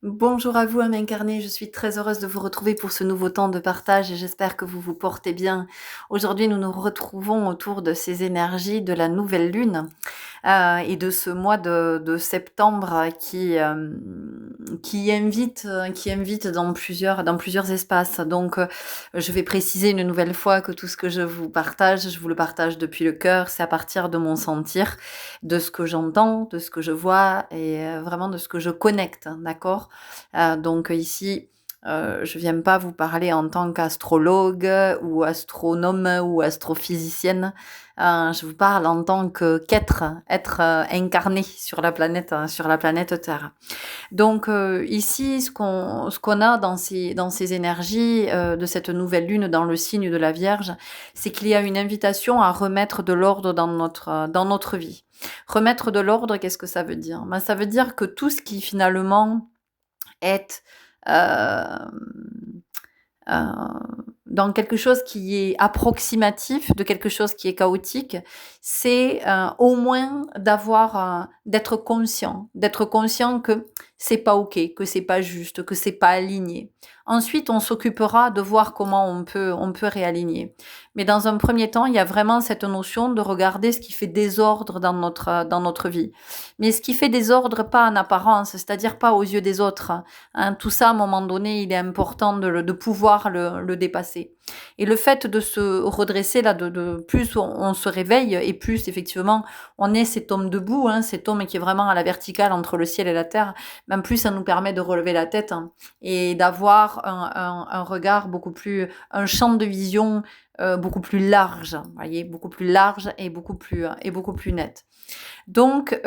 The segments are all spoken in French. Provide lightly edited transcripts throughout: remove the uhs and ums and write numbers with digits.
Bonjour à vous, âme incarnée, je suis très heureuse de vous retrouver pour ce nouveau temps de partage et j'espère que vous vous portez bien. Aujourd'hui, nous nous retrouvons autour de ces énergies de la nouvelle lune et de ce mois de septembre qui invite dans plusieurs espaces. Donc, je vais préciser une nouvelle fois que tout ce que je vous le partage depuis le cœur, c'est à partir de mon sentir, de ce que j'entends, de ce que je vois et vraiment de ce que je connecte, d'accord. Donc ici, je viens pas vous parler en tant qu'astrologue ou astronome ou astrophysicienne. Je vous parle en tant être incarné sur la planète Terre. Donc ici, ce qu'on a dans ces énergies de cette nouvelle lune dans le signe de la Vierge, c'est qu'il y a une invitation à remettre de l'ordre dans notre vie. Remettre de l'ordre, qu'est-ce que ça veut dire? Ben, ça veut dire que tout ce qui finalement est euh, euh, dans quelque chose qui est approximatif de quelque chose qui est chaotique, c'est au moins d'être conscient que c'est pas ok, que c'est pas juste, que c'est pas aligné. Ensuite, on s'occupera de voir comment on peut réaligner. Mais dans un premier temps, il y a vraiment cette notion de regarder ce qui fait désordre dans notre vie. Mais ce qui fait désordre pas en apparence, c'est-à-dire pas aux yeux des autres. Hein, tout ça, à un moment donné, il est important de pouvoir le dépasser. Et le fait de se redresser, là, de plus on se réveille et plus, effectivement, on est cet homme debout, hein, cet homme qui est vraiment à la verticale entre le ciel et la terre, même plus ça nous permet de relever la tête hein, et d'avoir un regard beaucoup plus, un champ de vision beaucoup plus large, voyez, beaucoup plus large et beaucoup plus net. Donc,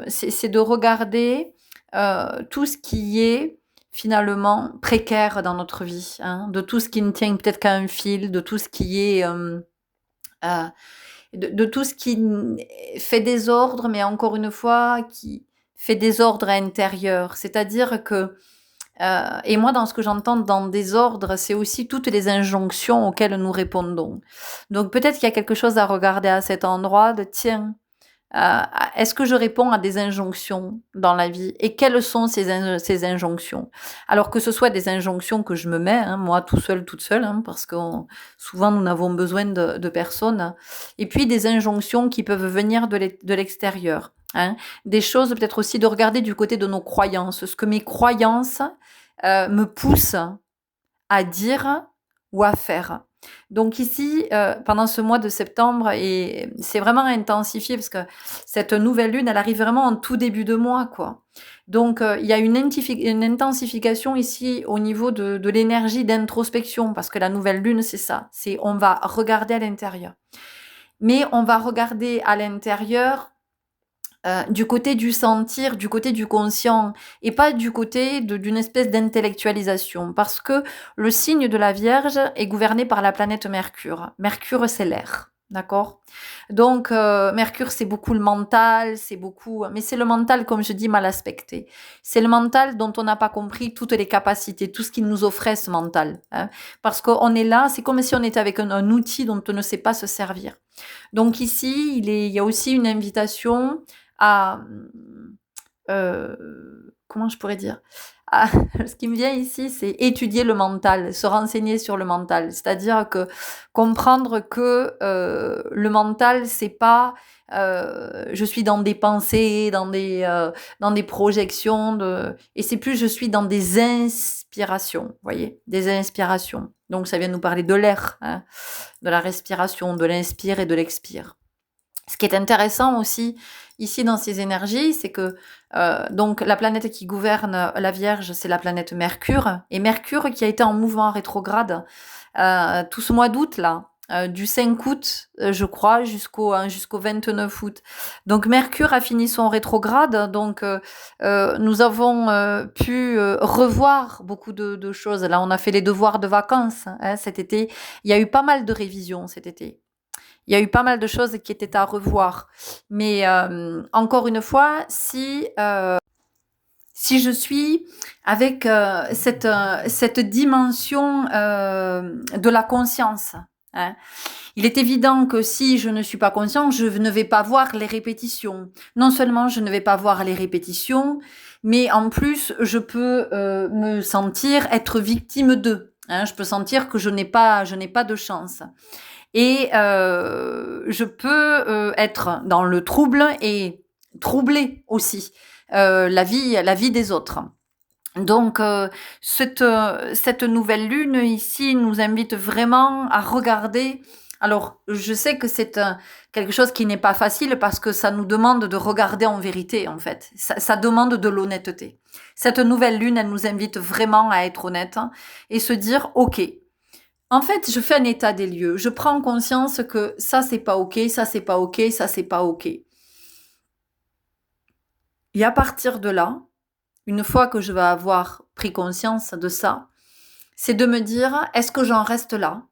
c'est de regarder tout ce qui est finalement précaire dans notre vie, hein, de tout ce qui ne tient peut-être qu'à un fil, de tout ce qui est euh, de tout ce qui fait désordre, mais encore une fois qui fait désordre intérieur. C'est-à-dire que et moi, dans ce que j'entends dans désordre, c'est aussi toutes les injonctions auxquelles nous répondons. Donc peut-être qu'il y a quelque chose à regarder à cet endroit de tiens, euh, est-ce que je réponds à des injonctions dans la vie et quelles sont ces injonctions? Alors que ce soit des injonctions que je me mets, hein, moi tout seul, toute seule, hein, parce que souvent nous n'avons besoin de personne, et puis des injonctions qui peuvent venir de l'extérieur. Hein, des choses peut-être aussi de regarder du côté de nos croyances, ce que mes croyances me poussent à dire ou à faire. Donc ici, pendant ce mois de septembre, et c'est vraiment intensifié parce que cette nouvelle lune, elle arrive vraiment en tout début de mois, quoi. Donc il y a une intensification ici au niveau de l'énergie d'introspection parce que la nouvelle lune, c'est ça. C'est on va regarder à l'intérieur. Mais on va regarder à l'intérieur du côté du sentir, du côté du conscient, et pas du côté d'une espèce d'intellectualisation, parce que le signe de la Vierge est gouverné par la planète Mercure. Mercure, c'est l'air, d'accord. Donc, Mercure, c'est beaucoup le mental, c'est beaucoup... Mais c'est le mental, comme je dis, mal aspecté. C'est le mental dont on n'a pas compris toutes les capacités, tout ce qu'il nous offrait, ce mental. Hein, parce qu'on est là, c'est comme si on était avec un outil dont on ne sait pas se servir. Donc ici, il y a aussi une invitation à comment je pourrais dire à, ce qui me vient ici, c'est étudier le mental, se renseigner sur le mental, c'est-à-dire que comprendre que le mental, c'est pas je suis dans des pensées, dans des projections, et c'est plus je suis dans des inspirations, vous voyez, des inspirations. Donc ça vient nous parler de l'air, hein, de la respiration, de l'inspire et de l'expire. Ce qui est intéressant aussi ici dans ces énergies, c'est que donc la planète qui gouverne la Vierge, c'est la planète Mercure, et Mercure qui a été en mouvement rétrograde tout ce mois d'août là, du 5 août, je crois, jusqu'au 29 août. Donc Mercure a fini son rétrograde, donc nous avons pu revoir beaucoup de choses. Là, on a fait les devoirs de vacances hein, cet été. Il y a eu pas mal de révisions cet été. Il y a eu pas mal de choses qui étaient à revoir. Mais encore une fois, si je suis avec cette dimension de la conscience, hein. Il est évident que si je ne suis pas conscient, je ne vais pas voir les répétitions. Non seulement je ne vais pas voir les répétitions, mais en plus, je peux me sentir être victime d'eux. Hein. Je peux sentir que je n'ai pas de chance. Et je peux être dans le trouble et troubler aussi la vie des autres. Donc cette nouvelle lune ici nous invite vraiment à regarder. Alors je sais que c'est quelque chose qui n'est pas facile parce que ça nous demande de regarder en vérité en fait. Ça demande de l'honnêteté. Cette nouvelle lune, elle nous invite vraiment à être honnête et se dire ok. En fait, je fais un état des lieux. Je prends conscience que ça c'est pas ok, ça c'est pas ok, ça c'est pas ok. Et à partir de là, une fois que je vais avoir pris conscience de ça, c'est de me dire, est-ce que j'en reste là?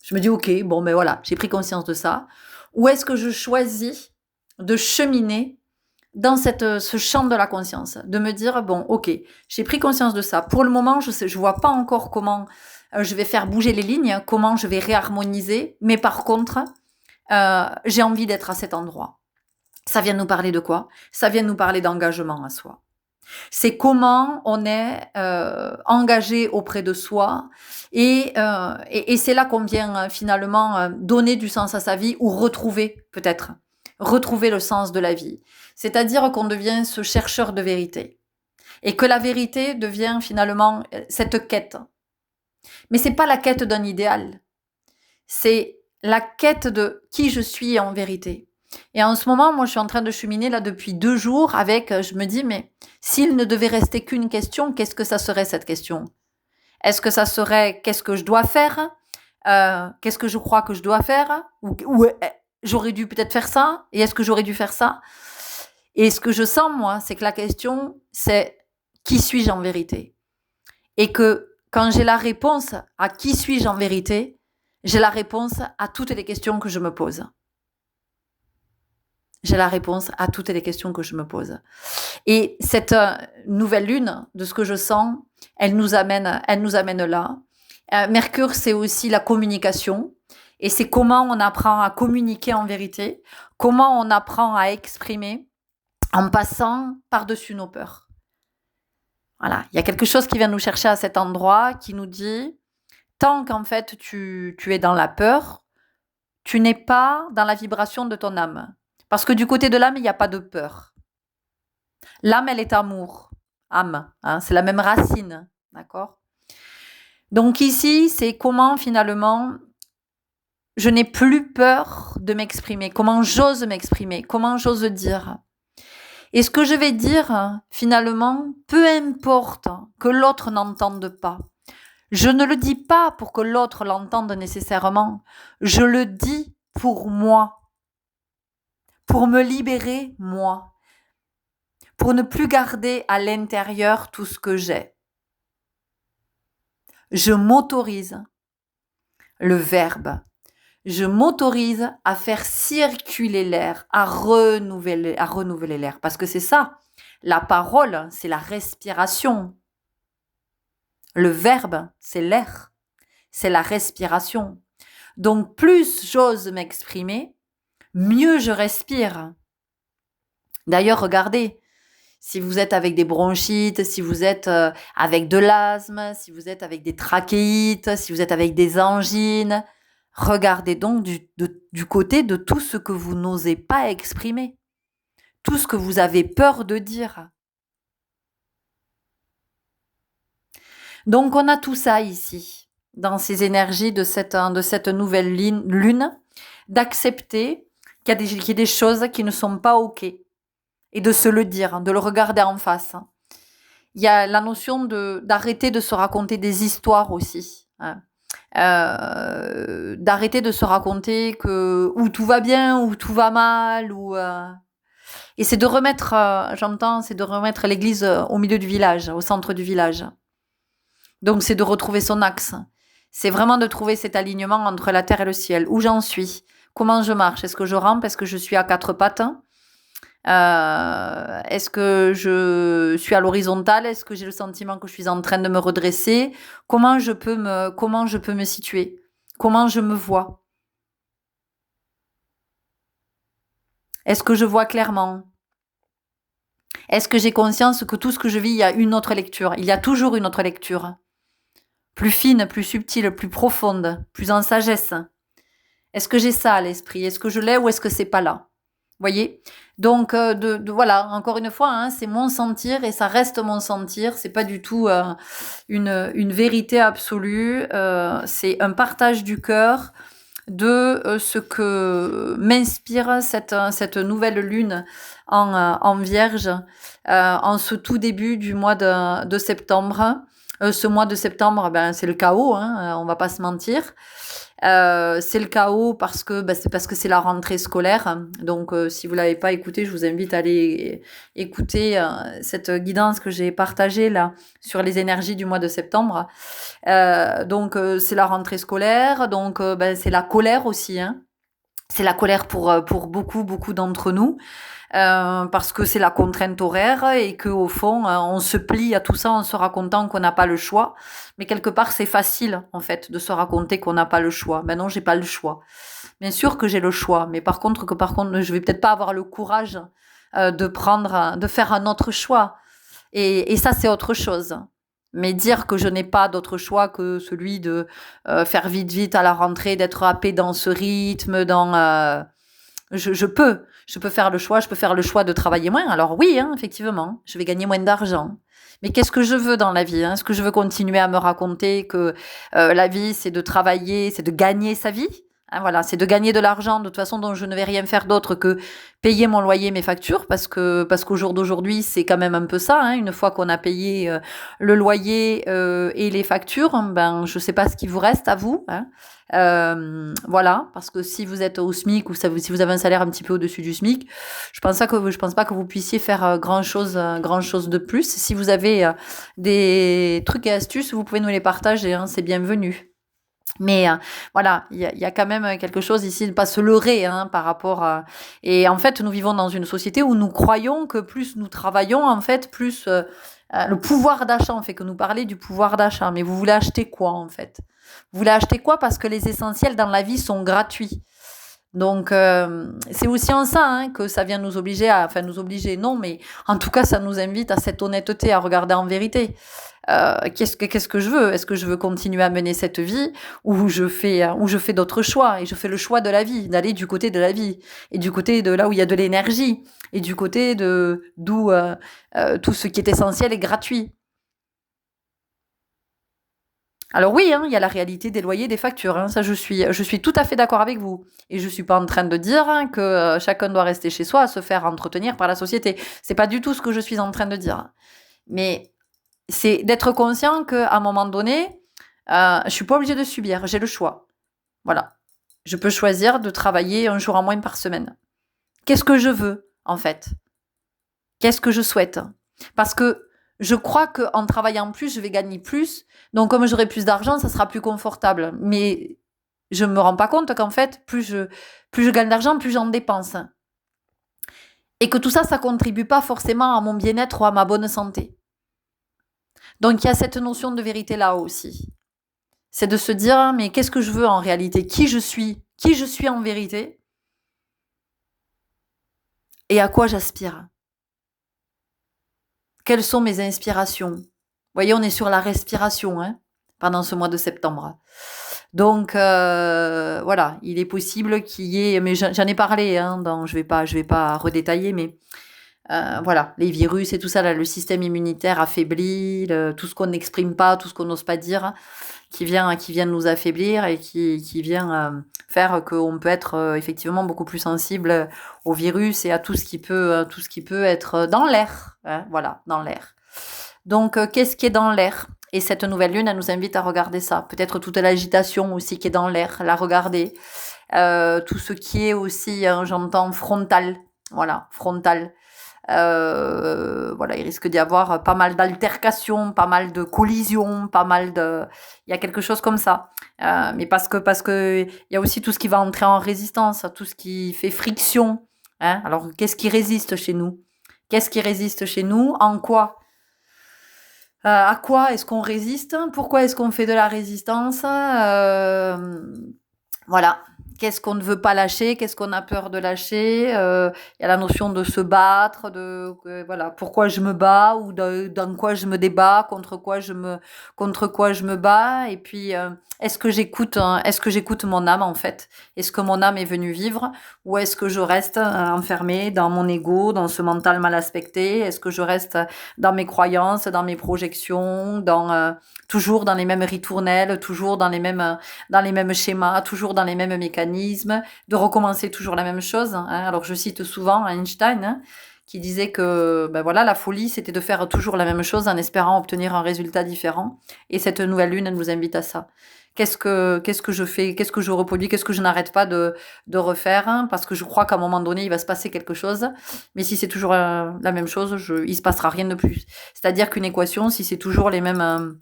Je me dis, ok, bon, ben voilà, j'ai pris conscience de ça. Ou est-ce que je choisis de cheminer dans ce champ de la conscience? De me dire, bon, ok, j'ai pris conscience de ça. Pour le moment, je vois pas encore comment je vais faire bouger les lignes, comment je vais réharmoniser. Mais par contre, j'ai envie d'être à cet endroit. Ça vient nous parler de quoi? Ça vient nous parler d'engagement à soi. C'est comment on est engagé auprès de soi et c'est là qu'on vient finalement donner du sens à sa vie ou retrouver peut-être, retrouver le sens de la vie. C'est-à-dire qu'on devient ce chercheur de vérité et que la vérité devient finalement cette quête. Mais c'est pas la quête d'un idéal, c'est la quête de qui je suis en vérité. Et en ce moment, moi, je suis en train de cheminer là depuis 2 jours avec, je me dis, mais s'il ne devait rester qu'une question, qu'est-ce que ça serait cette question? Est-ce que ça serait qu'est-ce que je dois faire? Qu'est-ce que je crois que je dois faire? Ou j'aurais dû peut-être faire ça? Et est-ce que j'aurais dû faire ça? Et ce que je sens, moi, c'est que la question, c'est qui suis-je en vérité? Et que quand j'ai la réponse à qui suis-je en vérité, j'ai la réponse à toutes les questions que je me pose. J'ai la réponse à toutes les questions que je me pose. Et cette nouvelle lune, de ce que je sens, elle nous amène là. Mercure, c'est aussi la communication. Et c'est comment on apprend à communiquer en vérité, comment on apprend à exprimer en passant par-dessus nos peurs. Voilà, il y a quelque chose qui vient nous chercher à cet endroit, qui nous dit, tant qu'en fait tu es dans la peur, tu n'es pas dans la vibration de ton âme. Parce que du côté de l'âme, il n'y a pas de peur. L'âme, elle est amour. Âme, hein, c'est la même racine. D'accord? Donc ici, c'est comment finalement je n'ai plus peur de m'exprimer. Comment j'ose m'exprimer. Comment j'ose dire. Et ce que je vais dire, finalement, peu importe que l'autre n'entende pas. Je ne le dis pas pour que l'autre l'entende nécessairement. Je le dis pour moi. Pour me libérer, moi. Pour ne plus garder à l'intérieur tout ce que j'ai. Je m'autorise le verbe. Je m'autorise à faire circuler l'air, à renouveler l'air. Parce que c'est ça, la parole, c'est la respiration. Le verbe, c'est l'air, c'est la respiration. Donc plus j'ose m'exprimer, mieux je respire. D'ailleurs, regardez, si vous êtes avec des bronchites, si vous êtes avec de l'asthme, si vous êtes avec des trachéites, si vous êtes avec des angines, regardez donc du côté de tout ce que vous n'osez pas exprimer, tout ce que vous avez peur de dire. Donc on a tout ça ici, dans ces énergies de cette nouvelle lune, d'accepter qu'il y a des choses qui ne sont pas OK. Et de se le dire, de le regarder en face. Il y a la notion d'arrêter de se raconter des histoires aussi. Hein. D'arrêter de se raconter que où tout va bien, où tout va mal. Et c'est de remettre, c'est de remettre l'église au milieu du village, au centre du village. Donc c'est de retrouver son axe. C'est vraiment de trouver cet alignement entre la terre et le ciel. Où j'en suis? Comment je marche? Est-ce que je rampe? Est-ce que je suis à 4 pattes? Est-ce que je suis à l'horizontale? Est-ce que j'ai le sentiment que je suis en train de me redresser? Comment je peux me situer? Comment je me vois? Est-ce que je vois clairement? Est-ce que j'ai conscience que tout ce que je vis, il y a une autre lecture? Il y a toujours une autre lecture. Plus fine, plus subtile, plus profonde, plus en sagesse. Est-ce que j'ai ça à l'esprit? Est-ce que je l'ai ou est-ce que c'est pas là? Voyez? Donc, voilà, encore une fois, hein, c'est mon sentir et ça reste mon sentir. C'est pas du tout une vérité absolue. C'est un partage du cœur de ce que m'inspire cette nouvelle lune en Vierge en ce tout début du mois de septembre. Ce mois de septembre, ben, c'est le chaos, hein, on va pas se mentir. C'est le chaos parce que c'est parce que c'est la rentrée scolaire. Donc, si vous l'avez pas écouté, je vous invite à aller écouter cette guidance que j'ai partagée là sur les énergies du mois de septembre. Donc, c'est la rentrée scolaire. Donc, c'est la colère aussi. Hein. C'est la colère pour beaucoup d'entre nous. Parce que c'est la contrainte horaire et que au fond, on se plie à tout ça en se racontant qu'on n'a pas le choix. Mais quelque part, c'est facile en fait de se raconter qu'on n'a pas le choix. Ben non, j'ai pas le choix. Bien sûr que j'ai le choix, mais par contre, je vais peut-être pas avoir le courage de faire un autre choix. Et ça, c'est autre chose. Mais dire que je n'ai pas d'autre choix que celui de faire vite à la rentrée, d'être happé dans ce rythme, je peux faire le choix, je peux faire le choix de travailler moins. Alors oui, hein, effectivement, je vais gagner moins d'argent. Mais qu'est-ce que je veux dans la vie, hein? Est-ce que je veux continuer à me raconter que la vie, c'est de travailler, c'est de gagner sa vie? Hein, voilà, c'est de gagner de l'argent de toute façon dont je ne vais rien faire d'autre que payer mon loyer, mes factures, parce qu'au jour d'aujourd'hui, c'est quand même un peu ça. Hein, une fois qu'on a payé le loyer et les factures, ben je sais pas ce qui vous reste à vous. Hein. Voilà, parce que si vous êtes au SMIC ou si vous avez un salaire un petit peu au-dessus du SMIC, je pense pas que vous puissiez faire grand chose de plus. Si vous avez des trucs et astuces, vous pouvez nous les partager, hein, c'est bienvenu. Mais voilà, il y a quand même quelque chose ici de ne pas se leurrer hein, par rapport à... Et en fait, nous vivons dans une société où nous croyons que plus nous travaillons, en fait, plus le pouvoir d'achat, on fait que nous parler du pouvoir d'achat. Mais vous voulez acheter quoi, en fait? Vous voulez acheter quoi? Parce que les essentiels dans la vie sont gratuits. Donc, c'est aussi en ça hein, que ça vient nous obliger enfin nous obliger, non, mais en tout cas, ça nous invite à cette honnêteté, à regarder en vérité. Qu'est-ce que je veux? Est-ce que je veux continuer à mener cette vie ou je fais d'autres choix et je fais le choix de la vie, d'aller du côté de la vie et du côté de là où il y a de l'énergie et du côté de d'où tout ce qui est essentiel est gratuit. Alors oui, hein, il y a la réalité des loyers, des factures. Hein, ça, je suis tout à fait d'accord avec vous. Et je suis pas en train de dire hein, que chacun doit rester chez soi à se faire entretenir par la société. C'est pas du tout ce que je suis en train de dire. Mais c'est d'être conscient qu'à un moment donné, je suis pas obligée de subir. J'ai le choix. Voilà. Je peux choisir de travailler un jour en moins par semaine. Qu'est-ce que je veux, en fait? Qu'est-ce que je souhaite? Parce que je crois qu'en travaillant plus, je vais gagner plus. Donc, comme j'aurai plus d'argent, ça sera plus confortable. Mais je ne me rends pas compte qu'en fait, plus je gagne d'argent, plus j'en dépense. Et que tout ça, ça contribue pas forcément à mon bien-être ou à ma bonne santé. Donc, il y a cette notion de vérité-là aussi. C'est de se dire, mais qu'est-ce que je veux en réalité? Qui je suis en vérité? Et à quoi j'aspire? Quelles sont mes inspirations? Vous voyez, on est sur la respiration hein, pendant ce mois de septembre. Donc voilà, il est possible qu'il y ait, mais j'en ai parlé, hein, je vais pas redétailler, mais voilà, les virus et tout ça, là, le système immunitaire affaibli, tout ce qu'on n'exprime pas, tout ce qu'on n'ose pas dire, qui vient nous affaiblir et qui vient faire qu'on peut être effectivement beaucoup plus sensible au virus et à tout ce qui peut être dans l'air, hein, voilà, dans l'air. Donc, qu'est-ce qui est dans l'air? Et cette nouvelle lune, elle nous invite à regarder ça. Peut-être toute l'agitation aussi qui est dans l'air, la regarder. Tout ce qui est aussi, j'entends, frontal. Voilà, frontal. Voilà, il risque d'y avoir pas mal d'altercations, pas mal de collisions, il y a quelque chose comme ça. Mais parce que il y a aussi tout ce qui va entrer en résistance, tout ce qui fait friction. Hein. Alors, qu'est-ce qui résiste chez nous? Qu'est-ce qui résiste chez nous? En quoi? À quoi est-ce qu'on résiste? Pourquoi est-ce qu'on fait de la résistance? Voilà. Qu'est-ce qu'on ne veut pas lâcher? Qu'est-ce qu'on a peur de lâcher? Il y a la notion de se battre, voilà, pourquoi je me bats ou dans quoi je me débat, contre quoi je me bats. Et puis, est-ce que j'écoute mon âme en fait? Est-ce que mon âme est venue vivre ou est-ce que je reste enfermée dans mon ego, dans ce mental mal aspecté? Est-ce que je reste dans mes croyances, dans mes projections, toujours dans les mêmes ritournelles, toujours dans les mêmes schémas, toujours dans les mêmes mécanismes, de recommencer toujours la même chose, hein. Alors je cite souvent Einstein, hein, qui disait que ben voilà, la folie, c'était de faire toujours la même chose en espérant obtenir un résultat différent. Et cette nouvelle lune, elle nous invite à ça. Qu'est-ce que je fais, qu'est-ce que je reproduis, qu'est-ce que je n'arrête pas de refaire, hein, parce que je crois qu'à un moment donné, il va se passer quelque chose. Mais si c'est toujours la même chose, il se passera rien de plus. C'est-à-dire qu'une équation, si c'est toujours les mêmes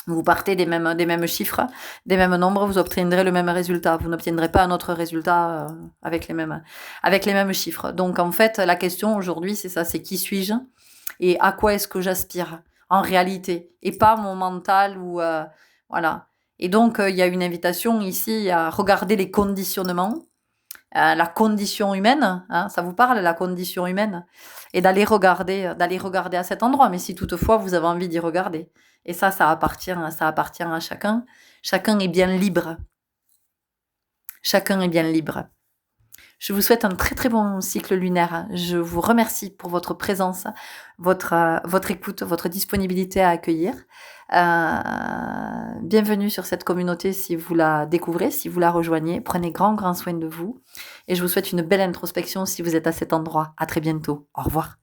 vous partez des mêmes chiffres, des mêmes nombres, vous obtiendrez le même résultat. Vous n'obtiendrez pas un autre résultat avec les mêmes chiffres. Donc en fait, la question aujourd'hui, c'est ça, c'est qui suis-je et à quoi est-ce que j'aspire en réalité et pas mon mental ou voilà. Et donc il y a une invitation ici à regarder les conditionnements, la condition humaine, hein, ça vous parle la condition humaine, et d'aller regarder à cet endroit. Mais si toutefois vous avez envie d'y regarder, et ça appartient à chacun. Chacun est bien libre. Chacun est bien libre. Je vous souhaite un très très bon cycle lunaire. Je vous remercie pour votre présence, votre écoute, votre disponibilité à accueillir. Bienvenue sur cette communauté si vous la découvrez, si vous la rejoignez. Prenez grand soin de vous. Et je vous souhaite une belle introspection si vous êtes à cet endroit. À très bientôt. Au revoir.